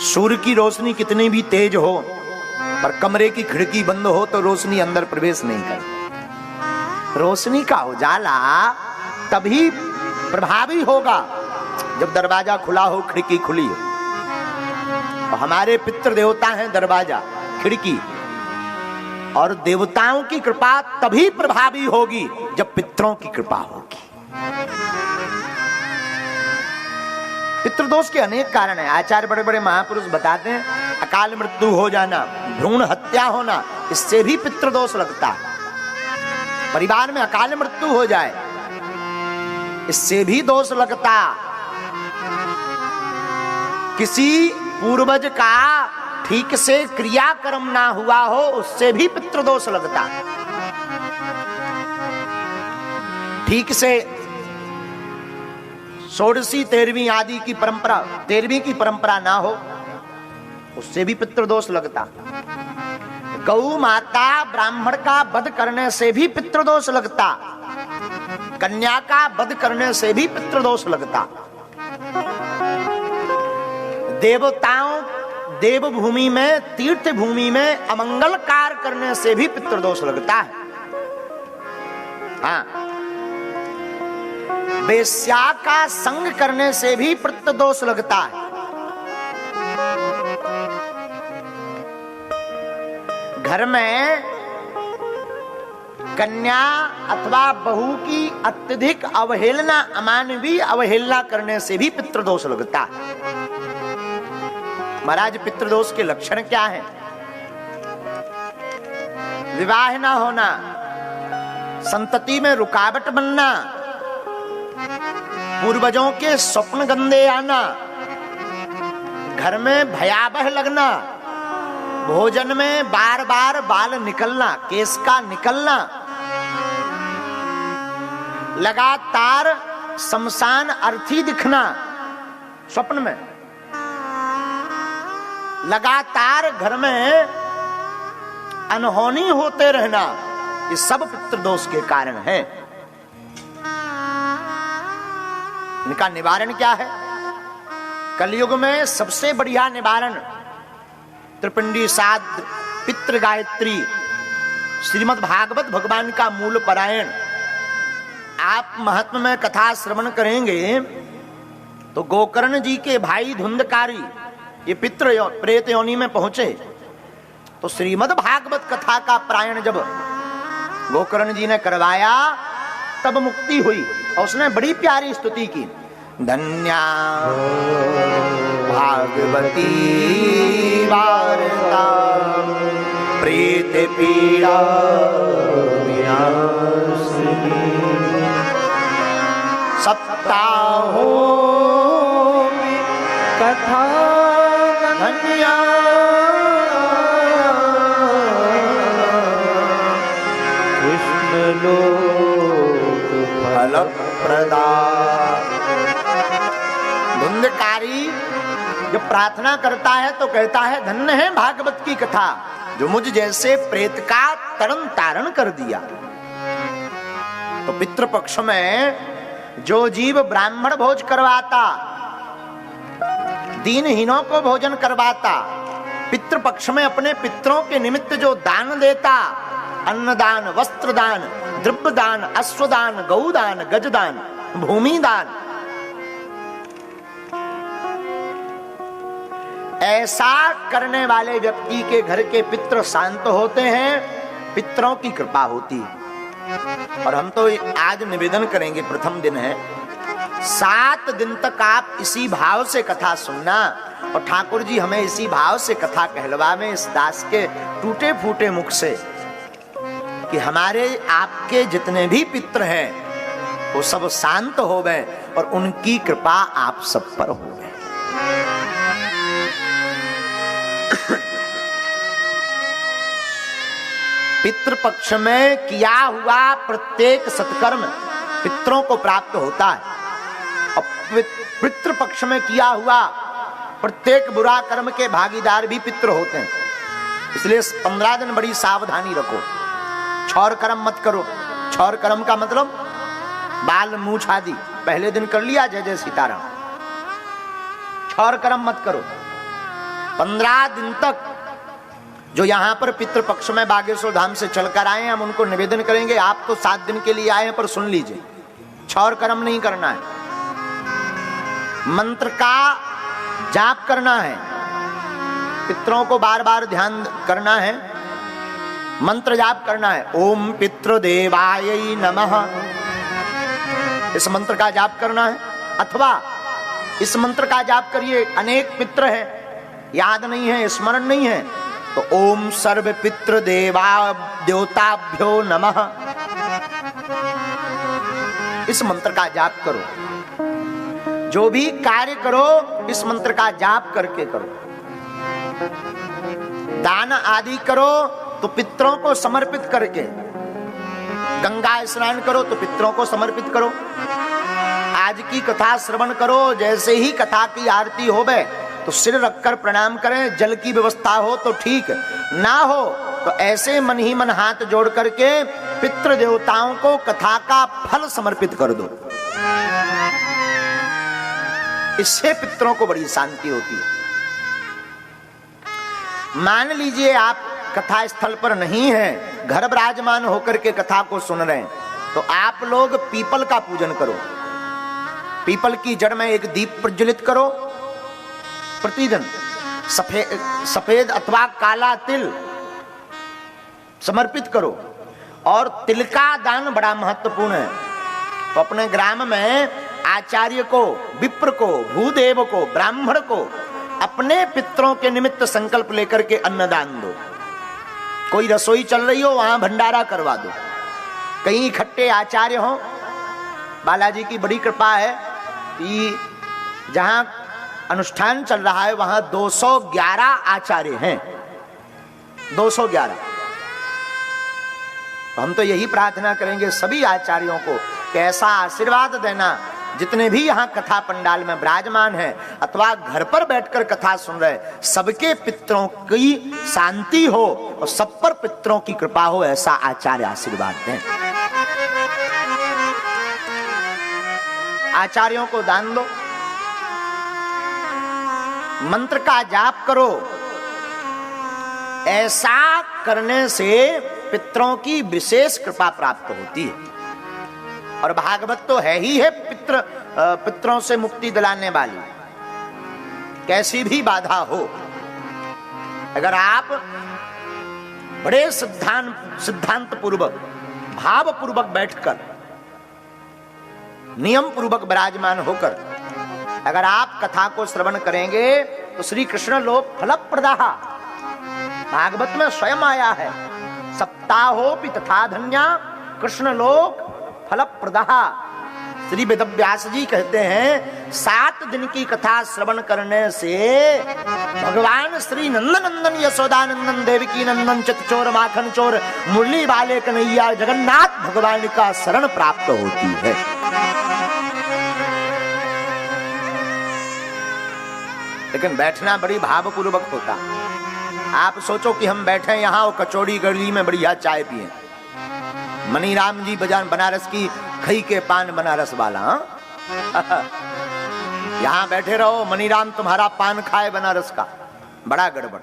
सूर्य की रोशनी कितनी भी तेज हो, पर कमरे की खिड़की बंद हो तो रोशनी अंदर प्रवेश नहीं कर। रोशनी का उजाला तभी प्रभावी होगा जब दरवाजा खुला हो, खिड़की खुली हो। और हमारे पितृ देवता हैं दरवाजा, खिड़की, और देवताओं की कृपा तभी प्रभावी होगी जब पितरों की कृपा होगी। पितृदोष के अनेक कारण हैं। आचार्य बड़े बड़े महापुरुष बताते हैं, अकाल मृत्यु हो जाना, भ्रूण हत्या होना, इससे भी पितृदोष लगता है। परिवार में अकाल मृत्यु हो जाए, इससे भी दोष लगता। किसी पूर्वज का ठीक से क्रियाकर्म ना हुआ हो, उससे भी पितृदोष लगता। ठीक से षोडशी 13वीं आदि की परंपरा, 13वीं की परंपरा ना हो, उससे भी पितृदोष लगता। गौ माता ब्राह्मण का वध करने से भी पितृदोष लगता। कन्या का वध करने से भी पितृदोष लगता। देवताओं, देवभूमि में, तीर्थ भूमि में अमंगल कार्य करने से भी पितृदोष लगता है। हाँ, वेश्या का संग करने से भी पितृदोष लगता है। घर में कन्या अथवा बहू की अत्यधिक अवहेलना, अमानवीय अवहेलना करने से भी पितृदोष लगता है। महाराज, पितृदोष के लक्षण क्या हैं? विवाह ना होना, संतति में रुकावट बनना, पूर्वजों के स्वप्न गंदे आना, घर में भयावह लगना, भोजन में बार बार बाल निकलना, केस का निकलना, लगातार शमशान अर्थी दिखना स्वप्न में, लगातार घर में अनहोनी होते रहना, ये सब पितृदोष के कारण है। इनका निवारण क्या है? कलयुग में सबसे बढ़िया निवारण त्रिपिंडी साध, पितृ गायत्री, श्रीमद् भागवत भगवान का मूल पारायण। आप महात्मा में कथा श्रवण करेंगे तो गोकर्ण जी के भाई धुंधकारी ये पितृ प्रेत योनि में पहुंचे तो श्रीमद् भागवत कथा का पारायण जब गोकर्ण जी ने करवाया तब मुक्ति हुई। और उसने बड़ी प्यारी स्तुति की, धन्या भागवती वार्ता प्रेत पीड़ा विनाशिनी, सप्ताहो कथा धन्या कृष्ण लोक फल प्रदा। धुंधकारी जब प्रार्थना करता है तो कहता है, धन्य है भागवत की कथा जो मुझ जैसे प्रेत का तरण तारण कर दिया। तो पितृपक्ष में जो जीव ब्राह्मण भोज करवाता, दीनहीनों को भोजन करवाता, पितृपक्ष में अपने पितरों के निमित्त जो दान देता, अन्नदान, वस्त्रदान, द्रव्यदान, अश्वदान, गौदान, गजदान, भूमिदान, ऐसा करने वाले व्यक्ति के घर के पितृ शांत होते हैं, पितरों की कृपा होती है। और हम तो आज निवेदन करेंगे, प्रथम दिन है, 7 दिन तक आप इसी भाव से कथा सुनना। और ठाकुर जी हमें इसी भाव से कथा कहलवावे इस दास के टूटे फूटे मुख से कि हमारे आपके जितने भी पितृ हैं वो सब शांत हो गए और उनकी कृपा आप सब पर हो गए। पितृपक्ष में किया हुआ प्रत्येक सत्कर्म पितरों को प्राप्त होता है और पितृपक्ष में किया हुआ प्रत्येक बुरा कर्म के भागीदार भी पितृ होते हैं। इसलिए 15 दिन बड़ी सावधानी रखो, छौर कर्म मत करो। छौर कर्म का मतलब बाल मूछ आदि पहले दिन कर लिया, जय जय सीताराम। छौर कर्म मत करो। 15 दिन तक जो यहां पर पितृपक्ष में बागेश्वर धाम से चलकर आए हैं, हम उनको निवेदन करेंगे, आप तो 7 दिन के लिए आए हैं, पर सुन लीजिए, छौर कर्म नहीं करना है, मंत्र का जाप करना है, पितरों को बार बार ध्यान करना है, मंत्र जाप करना है। ओम पितृदेवाय नमः, इस मंत्र का जाप करना है। अथवा इस मंत्र का जाप करिए, अनेक पितृ हैं, याद नहीं है, स्मरण नहीं है, तो ओम सर्व पितृ देवताभ्यो नमः, इस मंत्र का जाप करो। जो भी कार्य करो इस मंत्र का जाप करके करो। दान आदि करो तो पितरों को समर्पित करके, गंगा स्नान करो तो पितरों को समर्पित करो। आज की कथा श्रवण करो, जैसे ही कथा की आरती होवे तो सिर रखकर प्रणाम करें। जल की व्यवस्था हो तो ठीक, ना हो तो ऐसे मन ही मन हाथ जोड़ करके पितृ देवताओं को कथा का फल समर्पित कर दो। इससे पितरों को बड़ी शांति होती है। मान लीजिए आप कथा स्थल पर नहीं है, घर विराजमान होकर के कथा को सुन रहे हैं, तो आप लोग पीपल का पूजन करो। पीपल की जड़ में एक दीप प्रज्वलित करो, प्रतिदिन सफेद अथवा काला तिल समर्पित करो। और तिल का दान बड़ा महत्वपूर्ण है। तो अपने ग्राम में आचार्य को, विप्र को, भूदेव को, ब्राह्मण को अपने पितरों के निमित्त संकल्प लेकर के अन्नदान दो। कोई रसोई चल रही हो वहां भंडारा करवा दो। कहीं इकट्ठे आचार्य हो, बालाजी की बड़ी कृपा है कि जहां अनुष्ठान चल रहा है वहां 211 आचार्य हैं, 211। हम तो यही प्रार्थना करेंगे सभी आचार्यों को कि ऐसा आशीर्वाद देना, जितने भी यहाँ कथा पंडाल में विराजमान है अथवा घर पर बैठकर कथा सुन रहे, सबके पितरों की शांति हो और सब पर पितरों की कृपा हो, ऐसा आचार्य आशीर्वाद दें। आचार्यों को दान दो, मंत्र का जाप करो। ऐसा करने से पितरों की विशेष कृपा प्राप्त होती है। और भागवत तो है ही है पितरों से मुक्ति दिलाने वाली, कैसी भी बाधा हो। अगर आप बड़े सिद्धांत पूर्वक, भाव पूर्वक बैठकर, नियम पूर्वक विराजमान होकर अगर आप कथा को श्रवण करेंगे तो श्री कृष्ण लोक फलप्रदाः, भागवत में स्वयं आया है, सप्ताहोपि तथा धन्या कृष्ण लोक फलप्रदाः। श्री वेदव्यास जी कहते हैं 7 दिन की कथा श्रवण करने से भगवान श्री नंदनंदन यशोदानंदन देवकी नंदन चितचोर माखन चोर मुरली वाले कन्हैया जगन्नाथ भगवान का शरण प्राप्त होती है। लेकिन बैठना बड़ी भावपूर्वक होता। आप सोचो कि हम बैठे यहाँ और कचौड़ी गली में बढ़िया चाय पिए, मनीराम जी बजान बनारस की खई के पान बनारस वाला, यहाँ बैठे रहो, मनीराम तुम्हारा पान खाए बनारस का, बड़ा गड़बड़।